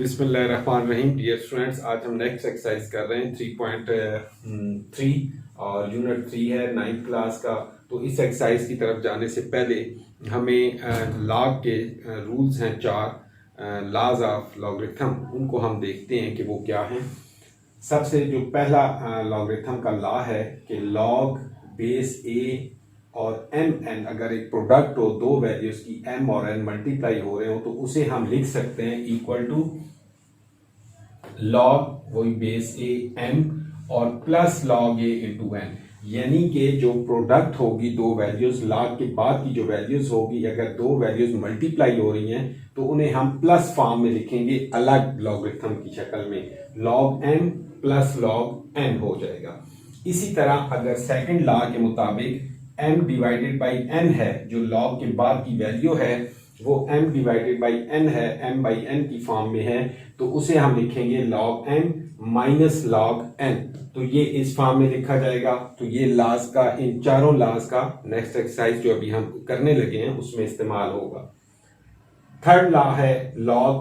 बिस्मिल्लाहिर्रहमानिर्रहीम। Dear students, आज हम नेक्स्ट एक्सरसाइज कर रहे हैं 3.3 और यूनिट 3 है 9th क्लास का। तो इस एक्सरसाइज की तरफ जाने से पहले हमें लॉग के रूल्स हैं 4 लॉज ऑफ लॉगरिथम, उनको हम देखते हैं कि वो क्या हैं। सबसे जो पहला लॉगरिथम का लॉ है कि लॉग बेस ए और एम एन, अगर एक प्रोडक्ट हो दो वैल्यूज की एम और एन मल्टीप्लाई हो रहे हो तो उसे हम लिख सकते हैं इक्वल टू लॉग वही बेस ए एम और प्लस लॉग ए इंटू एन। यानी कि जो प्रोडक्ट होगी दो वैल्यूज, लॉग के बाद की जो वैल्यूज होगी, अगर दो वैल्यूज मल्टीप्लाई हो रही हैं तो उन्हें हम प्लस फॉर्म में लिखेंगे, अलग लॉगरिथम की शक्ल में। Log M plus log N हो जाएगा। इसी तरह अगर सेकंड लॉ के मुताबिक m डिवाइडेड बाई n है, जो लॉग के बाद की वैल्यू है वो m डिवाइडेड बाई n है, m बाई n की फॉर्म में है, तो उसे हम लिखेंगे log m minus log n। तो ये इस फॉर्म में लिखा जाएगा। तो ये लॉज का, इन चारों लॉज का नेक्स्ट एक्सरसाइज जो अभी हम करने लगे हैं उसमें इस्तेमाल होगा। थर्ड लॉ है log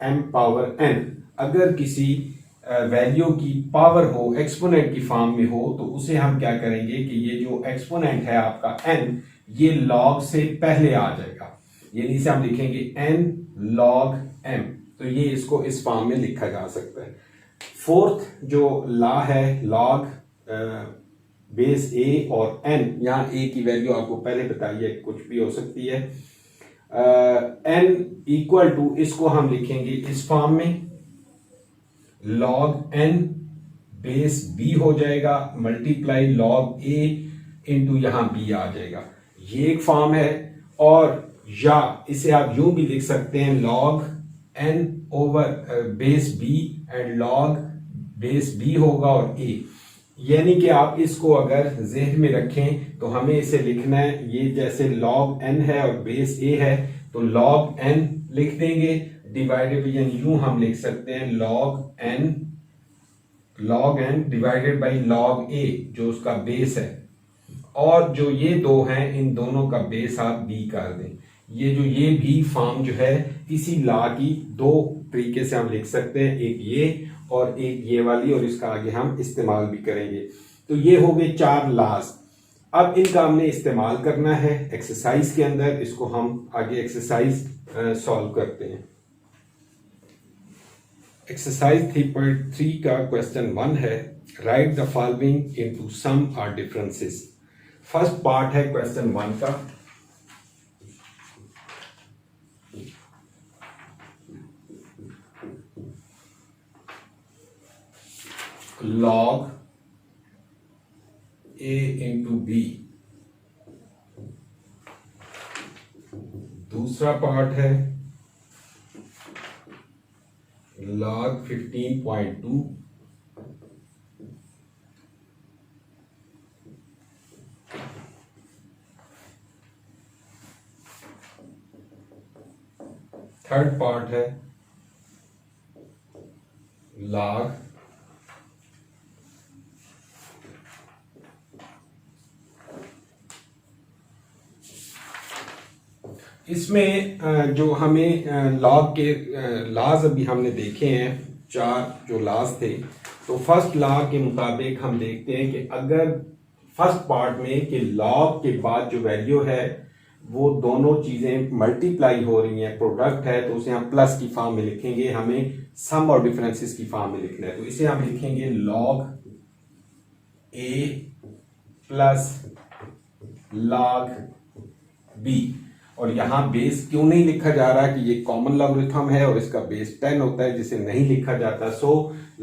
m पावर n। अगर किसी वैल्यू की पावर हो, एक्सपोनेंट की फॉर्म में हो, तो उसे हम क्या करेंगे कि ये जो एक्सपोनेंट है आपका n, ये log से पहले आ जाएगा, यानी से हम लिखेंगे n log m। तो ये इसको इस फॉर्म में लिखा जा सकता है। फोर्थ जो लॉ है log बेस a और n, यहाँ a की वैल्यू आपको पहले बताइए कुछ भी हो सकती है, n इक्वल टू, इसको हम लिखेंगे इस फॉर्म में, log n बेस b हो जाएगा मल्टीप्लाई log a इंटू यहां b आ जाएगा। ये एक फॉर्म है। और या इसे आप यूं भी लिख सकते हैं log n over base b and log base b होगा और a। यानी कि आप इसको अगर ज़हन में रखें तो हमें इसे लिखना है, ये जैसे log n है और बेस a है तो log n लिख देंगे डिवाइडेड, यानी यूं हम लिख सकते हैं log n divided by log a जो उसका बेस है, और जो ये दो हैं इन दोनों का बेस आप b कर दें। ये भी फॉर्म जो है इसी लॉ की दो तरीके से हम लिख सकते हैं, एक ये और एक ये वाली, और इसका आगे हम इस्तेमाल भी करेंगे। तो ये हो गए 4 लॉज। अब इनका हमने इस्तेमाल करना है एक्सरसाइज के अंदर। इसको हम आगे एक्सरसाइज सॉल्व करते हैं। एक्सरसाइज 3.3 का क्वेश्चन 1 है, right the following into some और डिफरेंसेस। फर्स्ट पार्ट है क्वेश्चन 1 का, log a इंटू b। दूसरा पार्ट है log 15.2 थर्ड पार्ट है log इसमें जो हमें लॉग के लॉज अभी हमने देखे हैं 4 जो लॉज थे। तो फर्स्ट लॉ के मुताबिक हम देखते हैं कि अगर फर्स्ट पार्ट में कि लॉग के बाद जो वैल्यू है वो दोनों चीजें मल्टीप्लाई हो रही हैं, प्रोडक्ट है, तो उसे हम प्लस की फॉर्म में लिखेंगे। हमें सम और डिफरेंसेस की फॉर्म में लिखना है, तो इसे हम लिखेंगे log a plus log b। और यहां बेस क्यों नहीं लिखा जा रहा कि ये कॉमन लॉगरिथम है और इसका बेस 10 होता है जिसे नहीं लिखा जाता। सो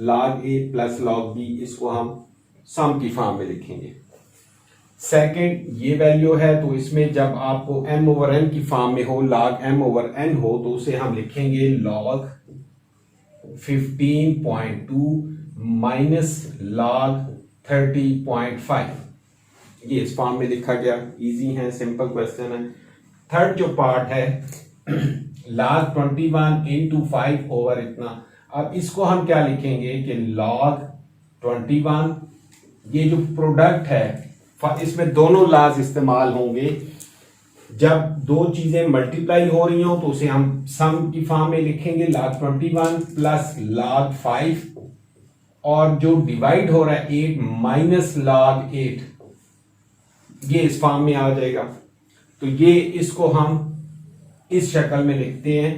log a plus log b, इसको हम सम की फॉर्म में लिखेंगे। सेकंड ये वैल्यू है, तो इसमें जब आपको m ओवर n की फॉर्म में हो, log m ओवर n हो, तो उसे हम लिखेंगे log 15.2 माइनस log 30.5। ये इस फॉर्म में लिखा गया। इजी है, सिंपल क्वेश्चन है। थर्ड जो पार्ट है log 21 इंटू 5 ओवर इतना। अब इसको हम क्या लिखेंगे कि log 21, ये जो प्रोडक्ट है इसमें दोनों लॉज इस्तेमाल होंगे, जब दो चीजें मल्टीप्लाई हो रही हो तो उसे हम सम की फॉर्म में लिखेंगे log 21 प्लस log 5, और जो डिवाइड हो रहा है 8 माइनस log 8, ये इस फॉर्म में आ जाएगा। तो ये इसको हम इस शक्ल में लिखते हैं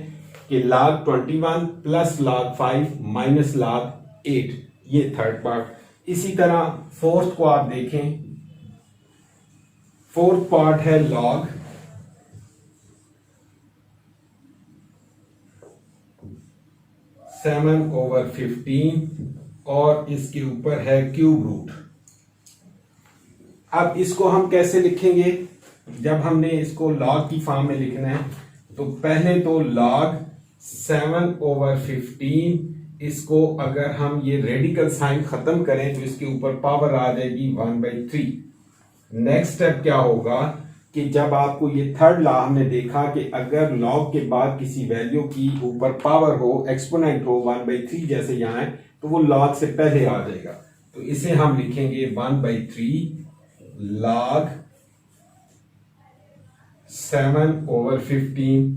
कि log 21 plus log 5 minus log 8, ये थर्ड पार्ट। इसी तरह फोर्थ को आप देखें, फोर्थ पार्ट है log 7/15 और इसके ऊपर है क्यूब रूट। अब इसको हम कैसे लिखेंगे? जब हमने इसको log की फॉर्म में लिखना है तो पहले तो log 7/15, इसको अगर हम ये रेडिकल साइन खत्म करें तो इसके ऊपर पावर आ जाएगी 1/3। नेक्स्ट स्टेप क्या होगा कि जब आपको ये थर्ड लॉ हमने देखा कि अगर log के बाद किसी वैल्यू की ऊपर पावर हो, एक्सपोनेंट हो 1/3 जैसे यहां है, तो वो log से पहले आ जाएगा। तो इसे हम लिखेंगे 1/3 log 7/15।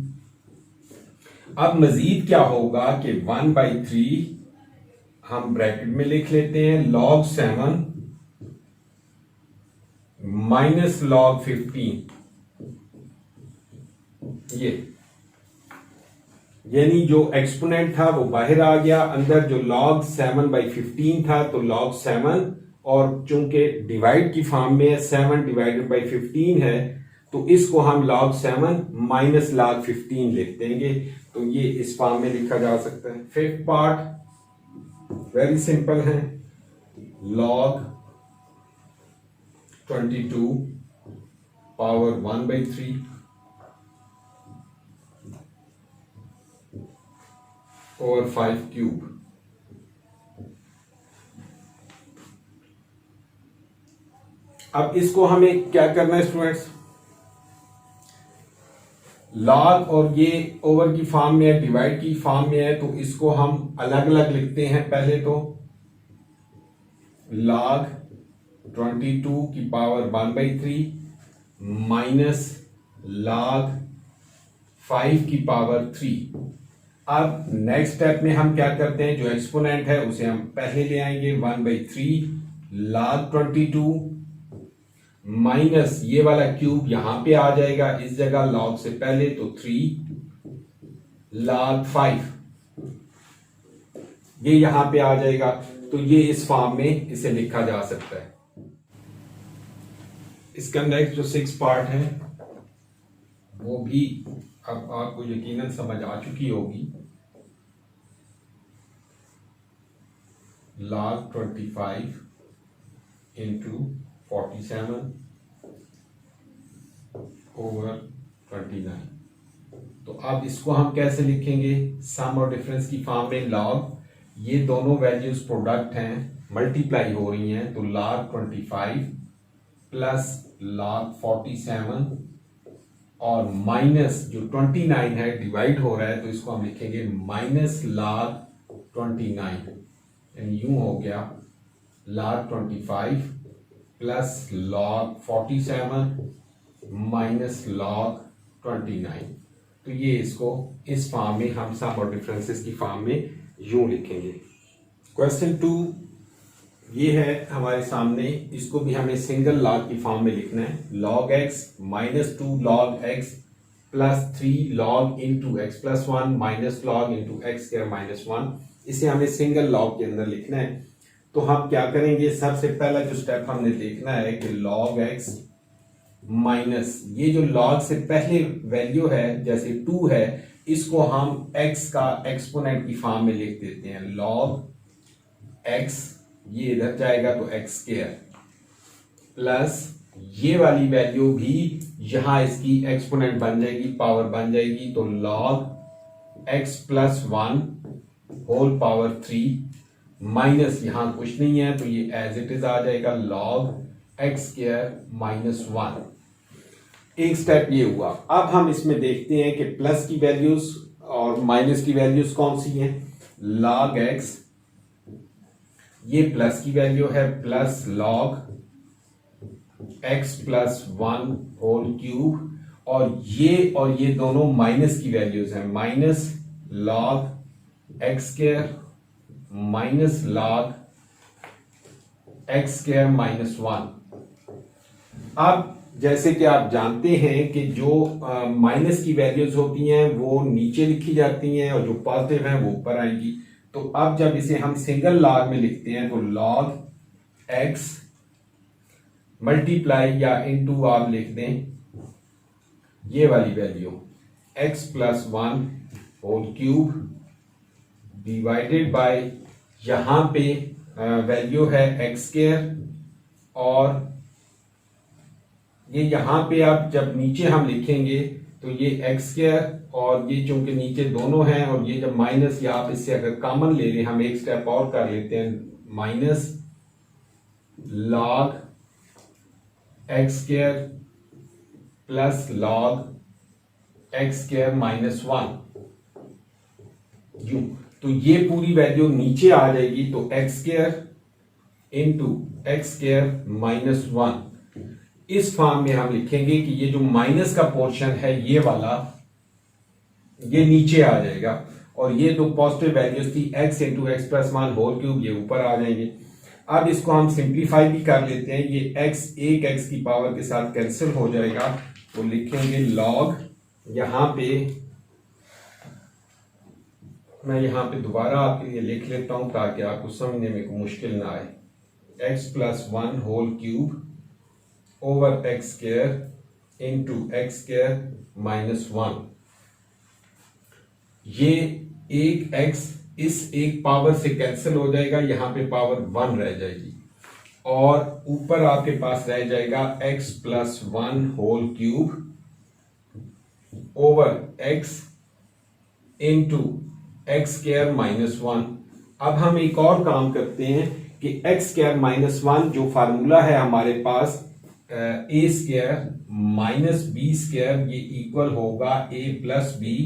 अब मजीद क्या होगा कि 1/3 हम ब्रैकेट में लिख लेते हैं log 7 माइनस log 15, ये यानी जो एक्सपोनेंट था वो बाहर आ गया, अंदर जो log 7/15 था तो log 7, और चूंकि डिवाइड की फॉर्म में 7 डिवाइडेड बाई 15 है तो इसको हम log 7 माइनस log 15 लिख देंगे। तो ये इस फॉर्म में लिखा जा सकता है। फिफ्थ पार्ट वेरी सिंपल है, log 22 पावर 1/3 और 5 क्यूब। अब इसको हमें क्या करना है स्टूडेंट्स? log और ये ओवर की फॉर्म में है, डिवाइड की फॉर्म में है, तो इसको हम अलग अलग लिखते हैं। पहले तो log 22 की पावर 1/3 माइनस log 5 की पावर 3। अब नेक्स्ट स्टेप में हम क्या करते हैं, जो एक्सपोनेंट है उसे हम पहले ले आएंगे 1/3 log 22 माइनस ये वाला क्यूब यहां पे आ जाएगा इस जगह log से पहले, तो 3 log 5 ये यहां पे आ जाएगा। तो ये इस फॉर्म में इसे लिखा जा सकता है। इसका नेक्स्ट जो 6 पार्ट है वो भी अब आपको यकीनन समझ आ चुकी होगी। log 25 into 47 over 29। तो अब इसको हम कैसे लिखेंगे? सम और डिफरेंस की फॉर्म में log, ये दोनों वैल्यूज प्रोडक्ट हैं, मल्टीप्लाई हो रही हैं, तो log 25 प्लस log 47 और माइनस जो 29 है डिवाइड हो रहा है तो इसको हम लिखेंगे माइनस log 29, यानी यूं हो गया log 25 plus log 47 minus log 29। तो ये इसको इस फॉर्म में हम सम और डिफरेंसेस की फॉर्म में यूं लिखेंगे। क्वेश्चन 2 ये है हमारे सामने, इसको भी हमें सिंगल log की फॉर्म में लिखना है। log x minus 2 log x plus 3 log into X plus 1 minus log into x square minus 1, इसे हमें सिंगल log के अंदर लिखना है। तो हम क्या करेंगे, सबसे पहला जो स्टेप हमने देखना है कि log x माइनस ये जो log से पहले वैल्यू है जैसे 2 है, इसको हम x का एक्सपोनेंट की फॉर्म में लिख देते हैं। log x ये इधर जाएगा तो x स्क्वायर प्लस ये वाली वैल्यू भी यहां इसकी एक्सपोनेंट बन जाएगी, पावर बन जाएगी, तो log x plus 1 whole power 3 minus यहां कुछ नहीं है तो ये एज इट इज आ जाएगा log x स्क्वायर माइनस 1। एक स्टेप ये हुआ। अब हम इसमें देखते हैं कि प्लस की वैल्यूज और माइनस की वैल्यूज कौन सी हैं। log x ये प्लस की वैल्यू है, plus log x plus 1 whole cube, और ये दोनों माइनस की वैल्यूज हैं, minus log X square minus log X square minus 1। अब जैसे कि आप जानते हैं कि जो माइनस की वैल्यूज होती हैं वो नीचे लिखी जाती हैं और जो पॉजिटिव हैं वो ऊपर आएंगी। तो अब जब इसे हम सिंगल लॉग में लिखते हैं तो लॉग एक्स मल्टीप्लाई या इनटू आप लिख दें ये वाली value X plus 1 whole cube divided by यहां पे वैल्यू है एक्स स्क्वायर और ये यहां पे आप जब नीचे हम लिखेंगे तो ये एक्स स्क्वायर और ये चूंकि नीचे दोनों हैं और ये जब माइनस या आप इससे अगर कॉमन ले लें, हम एक स्टेप और कर लेते हैं, minus log X square plus log X square minus 1 यूं। तो ये पूरी वैल्यू नीचे आ जाएगी तो x square into x square minus 1 इस फॉर्म में हम लिखेंगे कि ये जो माइनस का पोर्शन है ये वाला ये नीचे आ जाएगा और ये जो पॉजिटिव वैल्यूज थी X into X plus 1 whole cube ये ऊपर आ जाएंगे। अब इसको हम सिंप्लीफाई भी कर लेते हैं, ये एक्स एक एक्स की पावर के साथ कैंसिल हो जाएगा तो लिखेंगे लॉग, यहां पे मैं यहां पे दोबारा आपके लिए लिख लेता हूं ताकि आपको समझने में कोई मुश्किल ना आए, X plus 1 whole cube over X square into x square minus 1। ये एक एक्स इस एक पावर से कैंसिल हो जाएगा, यहां पे पावर 1 रह जाएगी और ऊपर आपके पास रह जाएगा X plus 1 whole cube over x into x square minus 1। अब हम एक और काम करते हैं कि एक्स स्क्वायर माइनस 1 जो फार्मूला है हमारे पास ए स्क्वायर माइनस बी स्क्वायर ये इक्वल होगा ए प्लस बी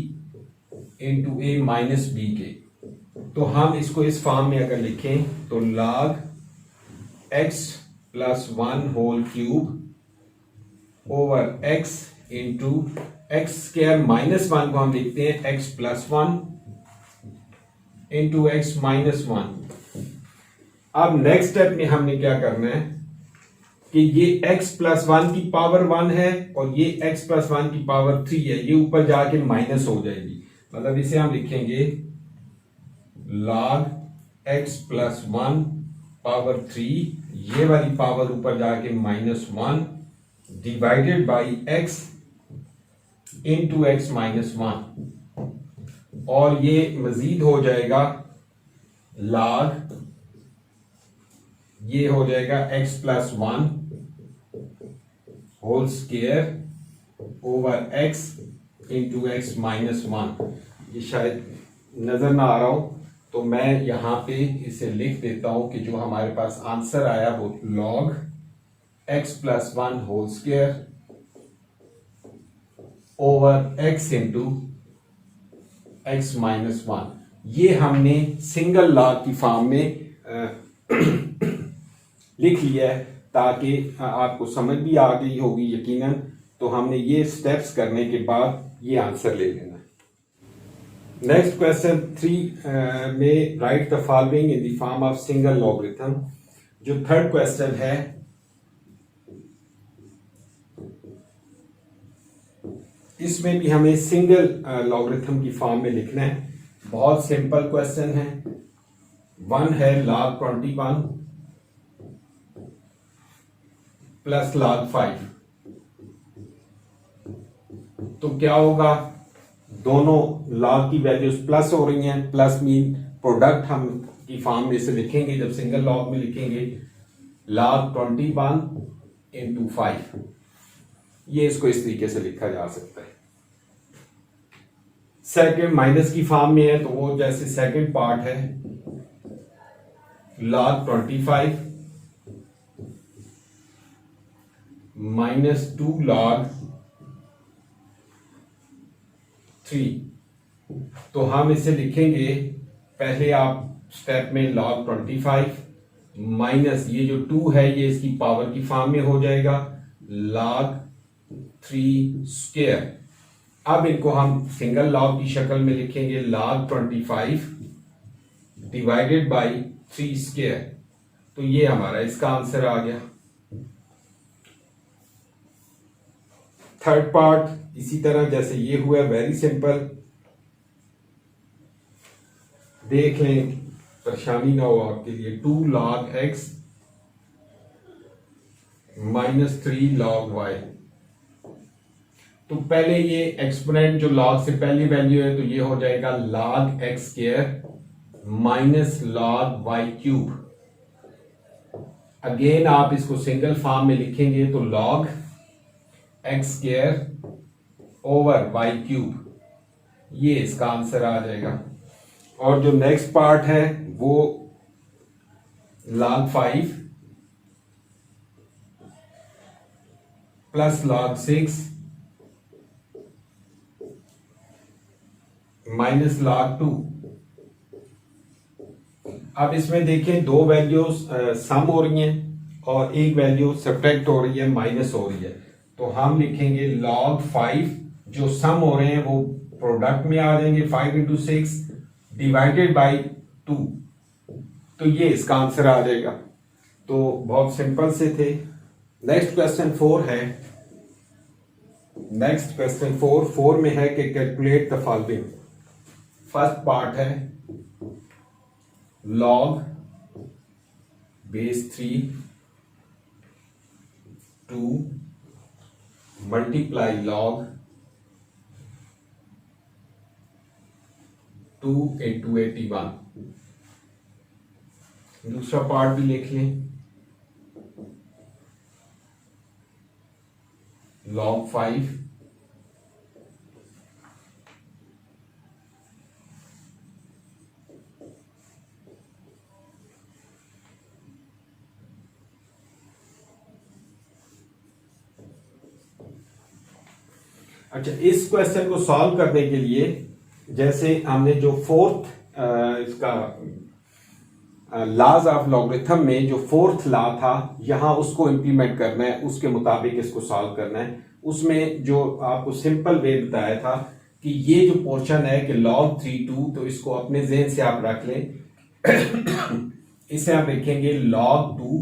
इंटू ए माइनस बी के। तो हम इसको इस फॉर्म में अगर लिखें तो log x plus 1 whole cube over x into x square minus 1 को हम लिखते हैं x plus 1 into x minus 1। अब नेक्स्ट स्टेप में हमने क्या करना है कि ये x प्लस 1 की पावर 1 है और ये x प्लस 1 की पावर 3 है, ये ऊपर जाके माइनस हो जाएगी, मतलब इसे हम लिखेंगे log x प्लस 1 पावर 3, ये वाली पावर ऊपर जाके minus 1 divided by x into x minus 1 और ये मजीद हो जाएगा log, ये हो जाएगा x plus 1 whole square over x into x minus 1। ये शायद नजर ना आ रहा हो तो मैं यहां पे इसे लिख देता हूं कि जो हमारे पास आंसर आया वो log x plus 1 whole square over x into x minus 1। ये हमने सिंगल लॉग की फॉर्म में लिख लिया है ताकि आपको समझ भी आ गई होगी यकीनन। तो हमने ये स्टेप्स करने के बाद ये आंसर ले लेना है। नेक्स्ट क्वेश्चन 3 में right the following in the form of single logarithm. जो थर्ड क्वेश्चन है इसमें भी हमें सिंगल लॉगरिथम की फॉर्म में लिखना है। बहुत सिंपल क्वेश्चन है। 1 है log 21 प्लस log 5। तो क्या होगा, दोनों log की वैल्यूज प्लस हो रही हैं, प्लस मीन प्रोडक्ट हम की फॉर्म में से लिखेंगे जब सिंगल लॉग में लिखेंगे log 21 इंटू 5। ये इसको इस तरीके से लिखा जा सकता है। सेकंड माइनस की फॉर्म में है तो वो जैसे सेकंड पार्ट है log 25 माइनस 2 log 3। तो हम इसे लिखेंगे, पहले आप स्टेप में log 25 माइनस ये जो 2 है ये इसकी पावर की फॉर्म में हो जाएगा log 3 स्क्वायर। अब इनको हम सिंगल लॉग की शक्ल में लिखेंगे, log 25 डिवाइडेड बाई 3 स्क्वायर। तो ये हमारा इसका आंसर आ गया। थर्ड पार्ट इसी तरह जैसे ये हुआ, वेरी सिंपल, देख लें, परेशानी ना हो आपके लिए। 2 log x minus 3 log y। तो पहले ये एक्सपोनेंट जो log से पहली वैल्यू है तो ये हो जाएगा log x square minus log y cube. Again आप इसको सिंगल फॉर्म में लिखेंगे तो log x square over y cube, ये इसका आंसर आ जाएगा। और जो नेक्स्ट पार्ट है वो log 5 plus log 6 minus log 2। अब इसमें देखें दो वैल्यूज सम हो रही हैं और एक वैल्यू सब्ट्रैक्ट हो रही है, माइनस हो रही है। तो हम लिखेंगे log 5 जो सम हो रहे हैं वो प्रोडक्ट में आ जाएंगे, 5 इंटू 6 डिवाइडेड बाई 2। तो ये इसका आंसर आ जाएगा। तो बहुत सिंपल से थे। नेक्स्ट क्वेश्चन 4 है। नेक्स्ट क्वेश्चन 4 में है कि calculate the following. First part है log base 3 2 multiply log 2 into 81। दूसरा पार्ट भी लिख लें, log 5 अच्छा, इस क्वेश्चन को सॉल्व करने के लिए जैसे हमने जो फोर्थ इसका लॉज ऑफ लॉगरिथम में जो फोर्थ लॉ था यहां उसको इंप्लीमेंट करना है, उसके मुताबिक इसको सॉल्व करना है। उसमें जो आपको सिंपल वे बताया था कि ये जो पोर्शन है कि log 3 2, तो इसको अपने ज़हन से आप रख लें। इसे आप लिखेंगे log 2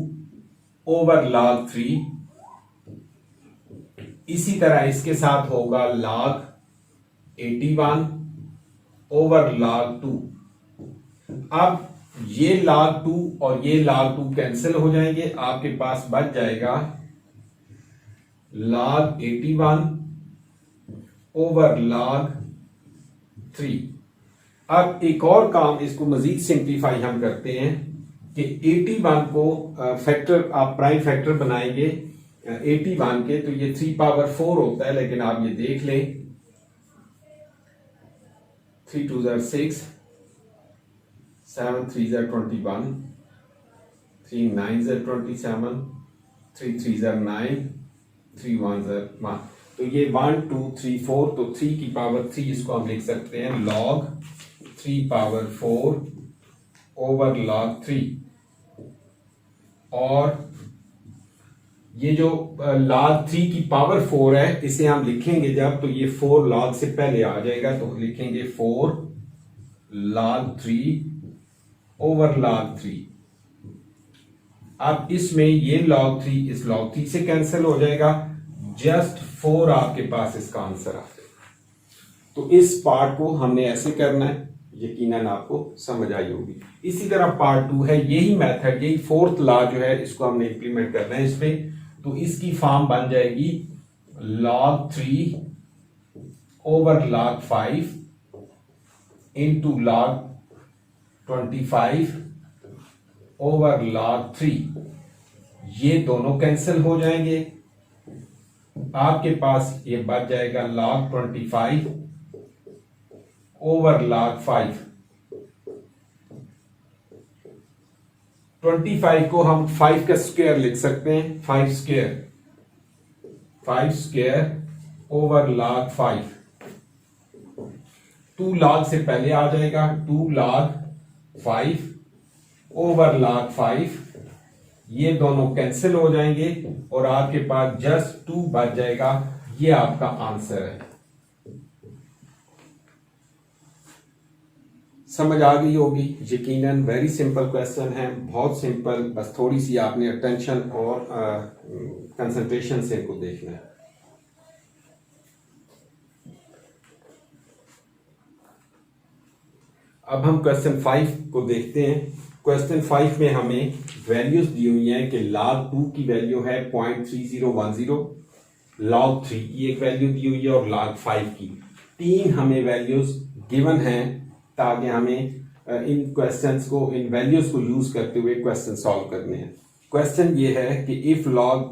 ओवर log 3। इसी तरह इसके साथ होगा log 81 ओवर log 2। अब ये log 2 और ये log 2 कैंसिल हो जाएंगे, आपके पास बच जाएगा log 81 ओवर log 3। अब एक और काम, इसको मजीद सिंप्लीफाई हम करते हैं कि 81 को फैक्टर, आप प्राइम फैक्टर बनाएंगे 81 के, तो ये 3 पावर 4 होता है। लेकिन आप ये देख लें, 3 2 6, 7 3 21, 3 9 27, 3 3 9, 3 1 1। तो ये 1 2 3 4, तो 3 की पावर 3 इसको हम लिख सकते हैं log 3 पावर 4 ओवर log 3। और ये जो log 3 की पावर 4 है इसे हम लिखेंगे जब, तो ये 4 log से पहले आ जाएगा, तो लिखेंगे 4 log 3 ओवर log 3। अब इसमें ये log 3 इस log 3 से कैंसिल हो जाएगा, जस्ट 4 आपके पास इसका आंसर आ जाएगा। तो इस पार्ट को हमने ऐसे करना है, यकीनन आपको समझ आई होगी। इसी तरह पार्ट 2 है, यही मेथड, यही फोर्थ लॉ जो है इसको हमने इंप्लीमेंट करना है इसमें। तो इसकी फॉर्म बन जाएगी log 3 over log 5 into log 25 over log 3। ये दोनों कैंसिल हो जाएंगे, आपके पास ये बच जाएगा log 25 ओवर log 5। 25 को हम 5 का स्क्वायर लिख सकते हैं, 5 स्क्वायर ओवर log 5। 2 log से पहले आ जाएगा, 2 log 5 ओवर log 5। ये दोनों कैंसिल हो जाएंगे और आपके पास जस्ट 2 बच जाएगा। ये आपका आंसर है। समझ आ गई होगी यकीनन। वेरी सिंपल क्वेश्चन है, बहुत सिंपल, बस थोड़ी सी आपने अटेंशन और कंसंट्रेशन से इनको देखना है। अब हम क्वेश्चन 5 को देखते हैं। क्वेश्चन 5 में हमें वैल्यूज दी हुई हैं कि log 2 की वैल्यू है 0.3010, log 3 की एक वैल्यू दी हुई है और log 5 की। तीन हमें वैल्यूज गिवन हैं ताकि हमें इन क्वेश्चंस को, इन वैल्यूज को यूज करते हुए क्वेश्चन सॉल्व करने हैं। क्वेश्चन ये है कि इफ log,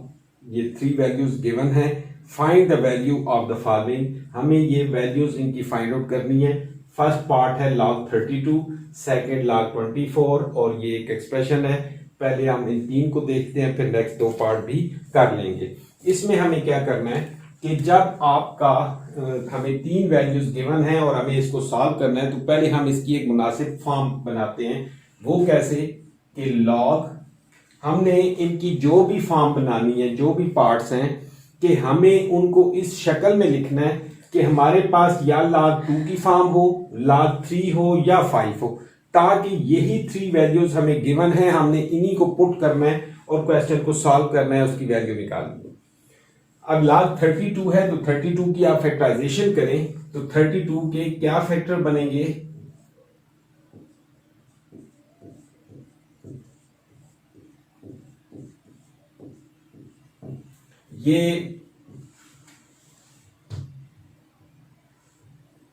ये थ्री वैल्यूज गिवन है, find the value of the following. हमें ये वैल्यूज इनकी फाइंड आउट करनी है। फर्स्ट पार्ट है log 32, सेकेंड log 24 और ये एक एक्सप्रेशन है। पहले हम इन तीन को देखते हैं, फिर नेक्स्ट दो पार्ट भी कर लेंगे। इसमें हमें क्या करना है कि जब आपका हमें तीन वैल्यूज गिवन है और हमें इसको सॉल्व करना है, तो पहले हम इसकी एक मुनासिब फॉर्म बनाते हैं। वो कैसे कि log, हमने इनकी जो भी फॉर्म बनानी है, जो भी पार्ट्स हैं, कि हमें उनको इस शक्ल में लिखना है कि हमारे पास या log 2 की फॉर्म हो, log 3 हो या 5 हो, ताकि यही थ्री वैल्यूज हमें गिवन है, हमने इन्हीं को पुट करना है और क्वेश्चन को सॉल्व करना है, उसकी वैल्यू निकालनी है। अब log 32 है तो 32 की आप फैक्टराइजेशन करें तो 32 के क्या फैक्टर बनेंगे? ये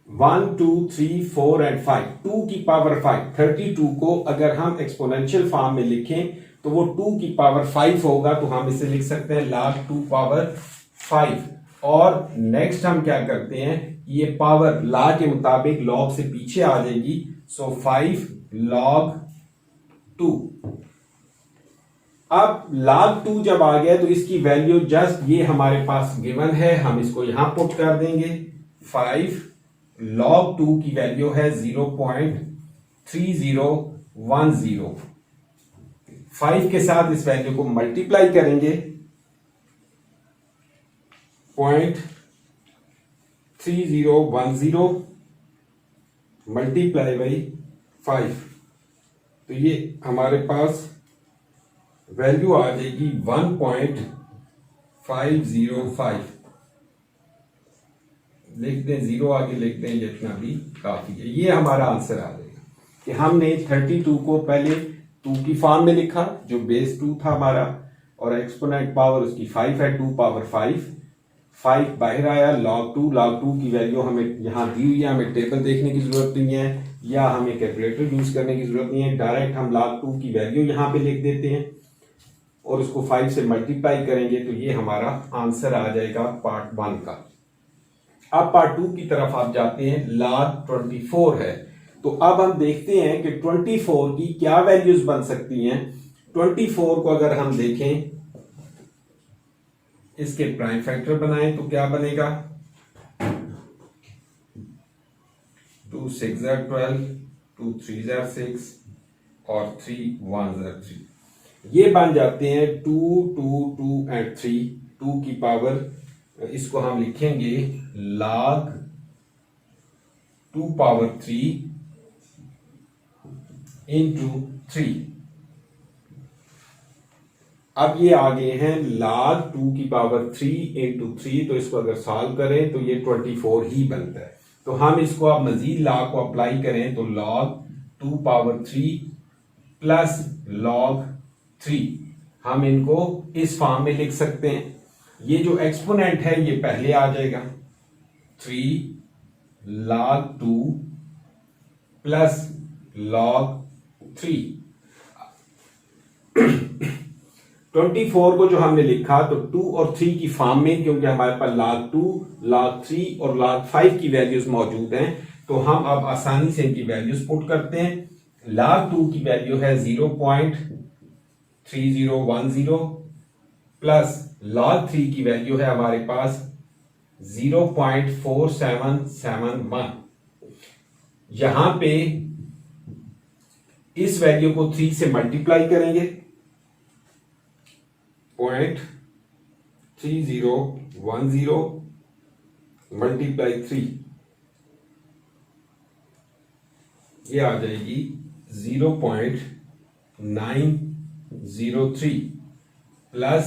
1 2 3 4 एंड 5, 2 की पावर 5। 32 को अगर हम एक्सपोनेंशियल फॉर्म में लिखें तो वो 2 की पावर 5 होगा, तो हम इसे लिख सकते हैं log 2 पावर 5। और नेक्स्ट हम क्या करते हैं, ये पावर लॉ के मुताबिक log से पीछे आ जाएगी, सो 5 log 2। अब log 2 जब आ गया तो इसकी वैल्यू जस्ट ये हमारे पास गिवन है, हम इसको यहां पुट कर देंगे। 5 log 2 की वैल्यू है 0.3010। 5 के साथ इस वैल्यू को मल्टीप्लाई करेंगे, 0.3010 मल्टीप्लाई बाई 5, तो ये हमारे पास वैल्यू आ जाएगी 1.505। लिख दें, जीरो आगे लिख दें, जितना भी काफी है। ये हमारा आंसर आ जाएगा कि हमने 32 को पहले 2 की फॉर्म में लिखा, जो बेस 2 था हमारा, और एक्सपोनेंट पावर उसकी 5 है, 2 पावर 5 बाहर आया। log 2 की वैल्यू हमें यहां दी हुई है, हमें टेबल देखने की जरूरत नहीं है या हमें कैलकुलेटर यूज करने की जरूरत नहीं है, डायरेक्ट हम log 2 की वैल्यू यहां पे लिख देते हैं और उसको 5 से मल्टीप्लाई करेंगे, तो ये हमारा आंसर आ जाएगा पार्ट 1 का। अब पार्ट 2 की तरफ आप जाते हैं, log 24 है, तो अब हम देखते हैं कि 24 की क्या वैल्यूज बन सकती हैं। 24 को अगर हम देखें, इसके प्राइम फैक्टर बनाएं तो क्या बनेगा? 2 6 12, 2 3 6 और 3 1 3, ये बन जाते हैं 2 2 2 एंड 3। 2 की पावर, इसको हम लिखेंगे log 2 पावर 3 इंटू 3। अब ये आ गए हैं log 2 की पावर 3 इंटू 3, तो इसको अगर सॉल्व करें तो ये 24 ही बनता है। तो हम इसको अब मजीद लॉ को अप्लाई करें तो log 2 पावर 3 प्लस log 3, हम इनको इस फॉर्म में लिख सकते हैं। ये जो एक्सपोनेंट है ये पहले आ जाएगा, 3 log 2 प्लस log 3। 24 को जो हमने लिखा तो 2 और 3 की फॉर्म में, क्योंकि हमारे पास log 2, log 3 और log 5 की वैल्यूज मौजूद हैं, तो हम अब आसानी से इनकी वैल्यूज पुट करते हैं। log 2 की वैल्यू है 0.3010 प्लस log 3 की वैल्यू है हमारे पास 0.4771। यहां पे इस वैल्यू को 3 से मल्टीप्लाई करेंगे, 0.3010 मल्टीप्लाई 3, ये आ जाएगी 0.903 प्लस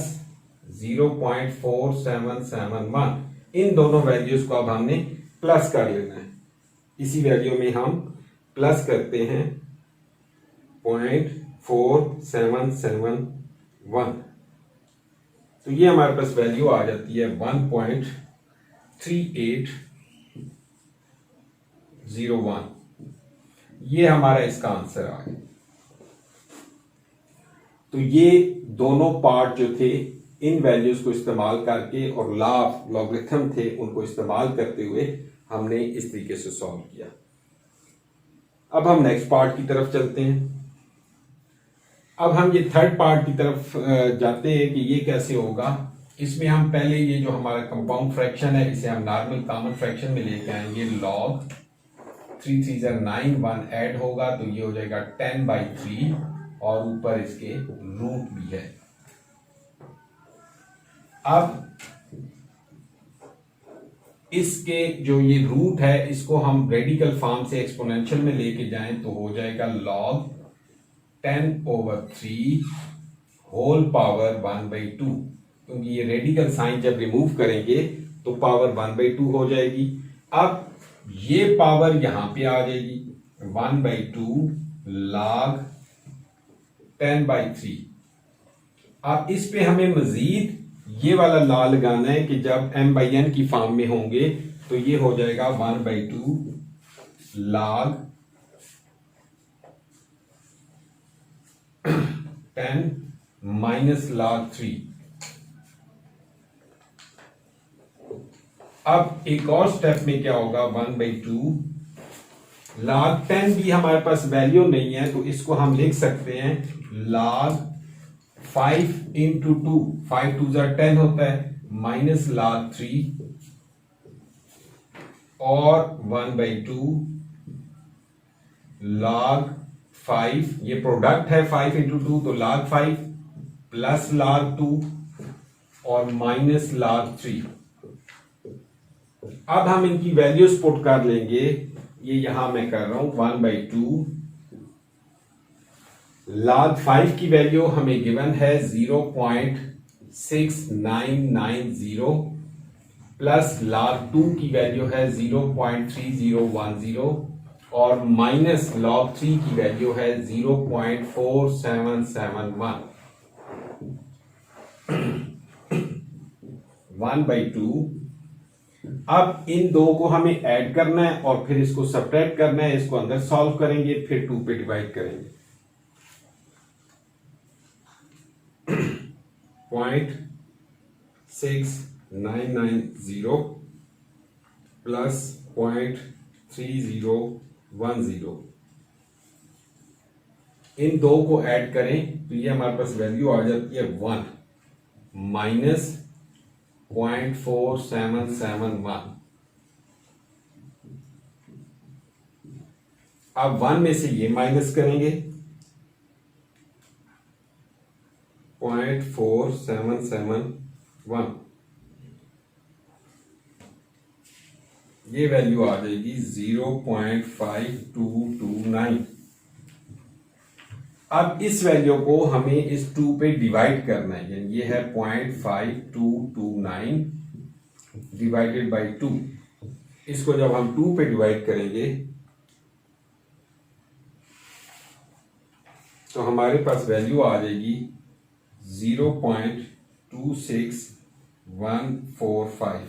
0.4771। इन दोनों वैल्यूज को अब हमने प्लस कर लेना है। इसी वैल्यू में हम प्लस करते हैं 0.4771, तो ये हमारे पास वैल्यू आ जाती है 1.3801। ये हमारा इसका आंसर आ गया। तो ये दोनों पार्ट जो थे इन वैल्यूज को इस्तेमाल करके और लॉगरिथम थे उनको इस्तेमाल करते हुए हमने इस तरीके से सॉल्व किया। अब हम नेक्स्ट पार्ट की तरफ चलते हैं। अब हम ये थर्ड पार्ट की तरफ जाते हैं कि ये कैसे होगा। इसमें हम पहले ये जो हमारा कंपाउंड फ्रैक्शन है इसे हम नॉर्मल कॉमन फ्रैक्शन में लेके आएंगे। लॉग 3 3 9 1 ऐड होगा तो ये हो जाएगा 10/3 और ऊपर इसके रूट भी है। अब इसके जो ये रूट है इसको हम रेडिकल फॉर्म से एक्सपोनेंशियल में लेके जाएं तो हो जाएगा log 10/3 होल पावर 1/2, क्योंकि ये रेडिकल साइन जब रिमूव करेंगे तो पावर 1/2 हो जाएगी। अब ये पावर यहां पे आ जाएगी 1/2 log 10/3। अब इस पे हमें मजीद ये वाला ला लगाना है कि जब m/n की फॉर्म में होंगे तो ये हो जाएगा 1/2 log 10 माइनस log 3। अब एक और स्टेप में क्या होगा 1/2 log 10 भी हमारे पास वैल्यू नहीं है तो इसको हम लिख सकते हैं log 5 into 2, 5 2 10 होता है, माइनस log 3 और 1/2 log 5, ये प्रोडक्ट है 5 into 2 तो log 5 प्लस log 2 और माइनस log 3। अब हम इनकी वैल्यूज पुट कर लेंगे। ये यहां मैं कर रहा हूं 1/2 log 5 की वैल्यू हमें गिवन है 0.6990 प्लस log 2 की वैल्यू है 0.3010 और माइनस log 3 की वैल्यू है 0.4771। 1/2। अब इन दो को हमें ऐड करना है और फिर इसको सब्ट्रैक्ट करना है। इसको अंदर सॉल्व करेंगे फिर 2 पे डिवाइड करेंगे। 0.6990 प्लस 0.3010, इन दो को ऐड करें तो ये हमारे पास वैल्यू आ जाती है 1 माइनस 0.4771। अब 1 में से ये माइनस करेंगे 0.4771, ये वैल्यू आ जाएगी 0.5229। अब इस वैल्यू को हमें इस 2 पे डिवाइड करना है, यानी ये है 0.5229 डिवाइडेड बाई 2। इसको जब हम 2 पे डिवाइड करेंगे तो हमारे पास वैल्यू आ जाएगी 0.26145।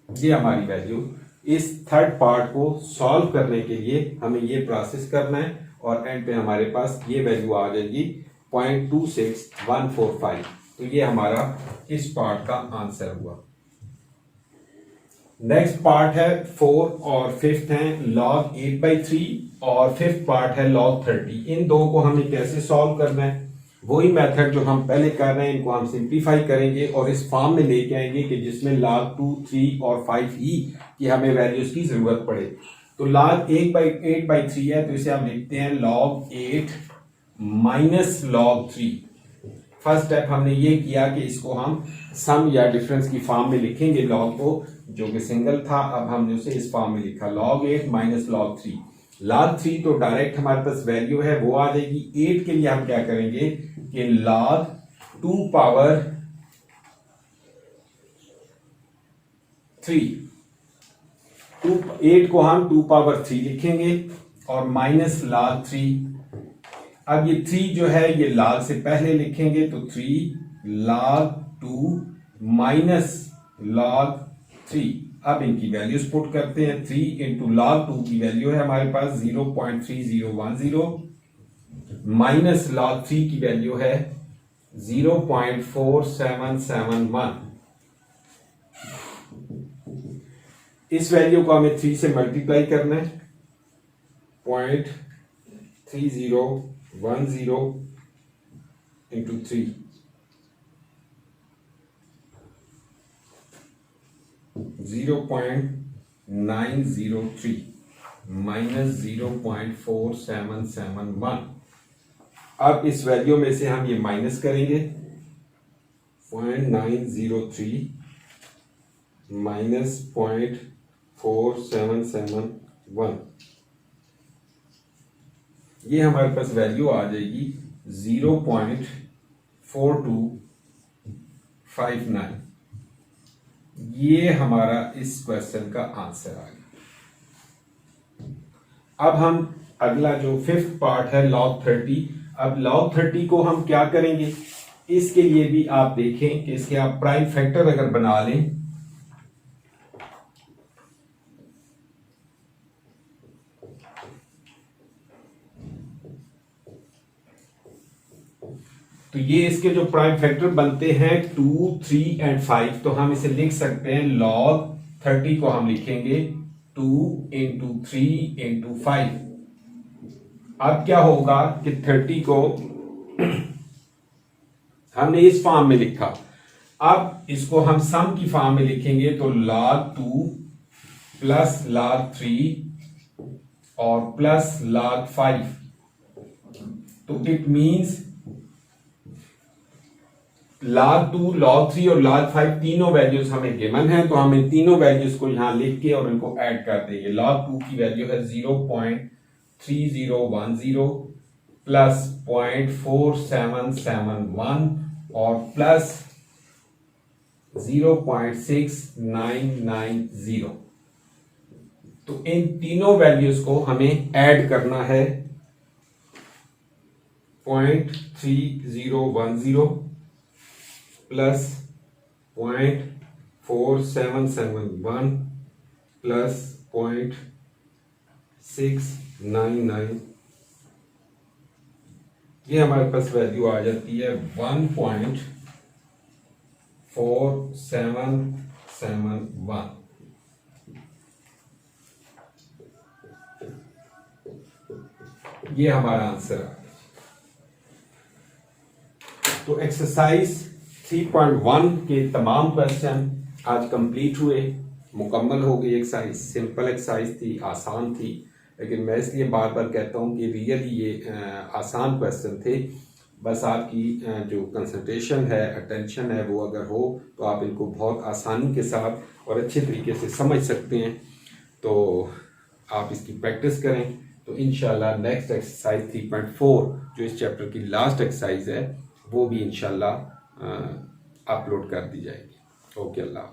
ये हमारी वैल्यू। इस थर्ड पार्ट को सॉल्व करने के लिए हमें ये प्रोसेस करना है और एंड पे हमारे पास ये वैल्यू आ जाएगी 0.26145। तो ये हमारा इस पार्ट का आंसर हुआ। नेक्स्ट पार्ट है 4 और 5th है log 8/3 और 5th पार्ट है log 30। इन दो को हमें कैसे सॉल्व करना है, वही मेथड जो हम पहले कर रहे हैं, इनको हम सिंप्लीफाई करेंगे और इस फॉर्म में लेके आएंगे कि जिसमें log 2, 3 और 5e की हमें वैल्यूज की जरूरत पड़े। तो log 8/3 है तो इसे हम लिखते हैं log 8 minus log 3, first step हमने ये किया कि इसको हम सम या डिफरेंस की फॉर्म में लिखेंगे लॉग को, जो कि सिंगल था, अब हमने उसे इस फॉर्म में लिखा log 8 माइनस log 3। log 3 तो डायरेक्ट हमारे पास वैल्यू है वो आ जाएगी। 8 के लिए हम क्या करेंगे कि log 2 पावर 3, 8 को हम 2 पावर 3 लिखेंगे और माइनस log 3। अब ये 3 जो है ये log से पहले लिखेंगे तो 3 log 2 माइनस log 3। अब इनकी वैल्यूज पुट करते हैं। 3 इंटू log 2 की वैल्यू है हमारे पास 0.3010 माइनस log 3 की वैल्यू है 0.4771। इस वैल्यू को हमें 3 से मल्टीप्लाई करना है। 0.3010 इंटू 3 0.903 माइनस 0.4771। अब इस वैल्यू में से हम ये माइनस करेंगे। 0.903 माइनस 0.4771, ये हमारे पास वैल्यू आ जाएगी 0.4259। ये हमारा इस क्वेश्चन का आंसर आ गया। अब हम अगला जो फिफ्थ पार्ट है log 30। अब log 30 को हम क्या करेंगे, इसके लिए भी आप देखें कि इसके आप प्राइम फैक्टर अगर बना लें तो ये इसके जो प्राइम फैक्टर बनते हैं 2, 3 एंड 5, तो हम इसे लिख सकते हैं log 30 को हम लिखेंगे 2 इंटू 3 इंटू 5। अब क्या होगा कि 30 को हमने इस फॉर्म में लिखा, अब इसको हम सम की फॉर्म में लिखेंगे तो log 2 प्लस log 3 और प्लस log 5। तो इट मींस log 2, log 3 और log 5 तीनों वैल्यूज हमें गिवन है, तो हम इन तीनों वैल्यूज को यहां लिख के और इनको ऐड कर देंगे। log 2 की वैल्यू है 0.3010 प्लस 0.4771 और प्लस 0.6990। तो इन तीनों वैल्यूज को हमें ऐड करना है। 0.3010 प्लस 0.4771 प्लस 0.699, ये हमारे पास वैल्यू आ जाती है 1.4771। ये हमारा आंसर है। तो एक्सरसाइज 3.1 के तमाम क्वेश्चन आज कंप्लीट हुए, मुकम्मल हो गई। एक्सरसाइज सिंपल एक्सरसाइज थी, आसान थी, लेकिन मैं इसलिए बार बार कहता हूँ कि रियली ये आसान क्वेश्चन थे। बस आपकी जो कंसंट्रेशन है, अटेंशन है, वो अगर हो तो आप इनको बहुत आसानी के साथ और अच्छे तरीके से समझ सकते हैं। तो आप इसकी प्रैक्टिस करें तो इंशाल्लाह नेक्स्ट एक्सरसाइज 3.4 जो इस चैप्टर की लास्ट एक्सरसाइज है वो भी इंशाल्लाह अपलोड कर दी जाएगी। ओके, अल्लाह।